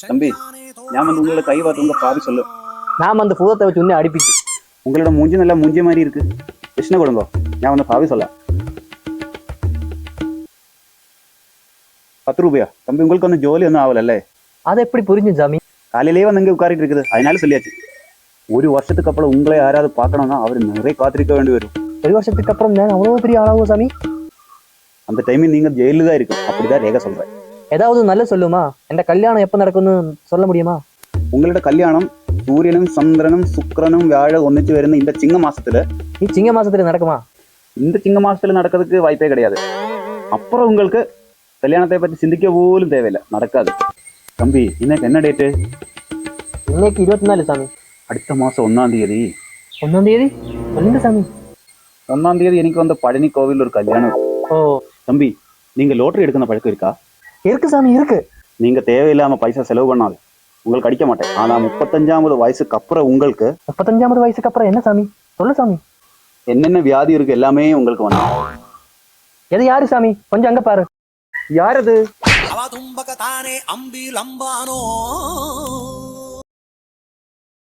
தம்பி, நான் வந்து உங்களோட கை பார்த்து உங்க பாவி சொல்லு. நான் அந்த பூதத்தை வச்சு உன்னை அடிப்பிச்சு. உங்களோட மூஞ்சி நல்லா மூஞ்சி மாதிரி இருக்கு. கிருஷ்ண கொடுங்கோ, நான் வந்து பாவி சொல்ல. 10 ரூபாயா தம்பி? உங்களுக்கு வந்து ஜோலி ஒன்றும் ஆகலல்ல? அதை எப்படி புரிஞ்சு சாமி? காலையிலேயே வந்து இங்கே உட்காரிட்டு இருக்குது, அதனால சொல்லியாச்சு. ஒரு வருஷத்துக்கு அப்புறம் உங்களை யாராவது பார்க்கணும்னா அவர் நிறைய காத்திருக்க வேண்டி வரும். ஒரு வருஷத்துக்கு அப்புறம் நான் அவ்வளவு பெரிய ஆளாகும் சாமி? அந்த டைமில் நீங்க ஜெயிலு தான் இருக்கு, அப்படிதான் ரேகா சொல்றேன். ஏதாவது நல்ல சொல்லுமா? என் கல்யாணம் எப்போ நடக்கும்னு சொல்ல முடியுமா? உங்களோட கல்யாணம் சூரியனும் சந்திரனும் சுக்கிரனும் வியாழ ஒന്നിச்சு வருന്ന இந்த சிங்க மாசத்துல. நீ சிங்க மாசத்துல நடக்குமா? இந்த சிங்க மாசத்துல நடக்கிறதுக்கு வாய்ப்பே கிடையாது. அப்புறம் உங்களுக்கு கல்யாணத்தை பற்றி சிந்திக்க போலும் தேவையில்லை, நடக்காது. தம்பி, இன்னைக்கு என்ன டேட்டு? இன்னைக்கு 24 சாமி. அடுத்த மாசம் 1ஆம் தேதி. 1ஆம் தேதி சொல்லுங்க சாமி. 1ஆம் தேதி எனக்கு வந்து பழனி கோவில் ஒரு கல்யாணம். ஓ தம்பி, நீங்க லோட்டரி எடுக்கிற பழக்கம் இருக்கா? இருக்கு சாமி, இருக்கு. நீங்க தேவையில்லாம பைசா செலவு பண்ணாது, உங்களுக்கு அடிக்க மாட்டேன். ஆனா 35வது வயசுக்கு அப்புறம் உங்களுக்கு 35வது வயசுக்கு அப்புறம் என்ன சாமி? சொல்லு சாமி. என்னென்ன வியாதி இருக்கு எல்லாமே உங்களுக்கு வந்து. எது யாரு சாமி? கொஞ்சம் அங்க பாரு. யார் அது? அவ தும்பக தானே அம்பி லம்பானோ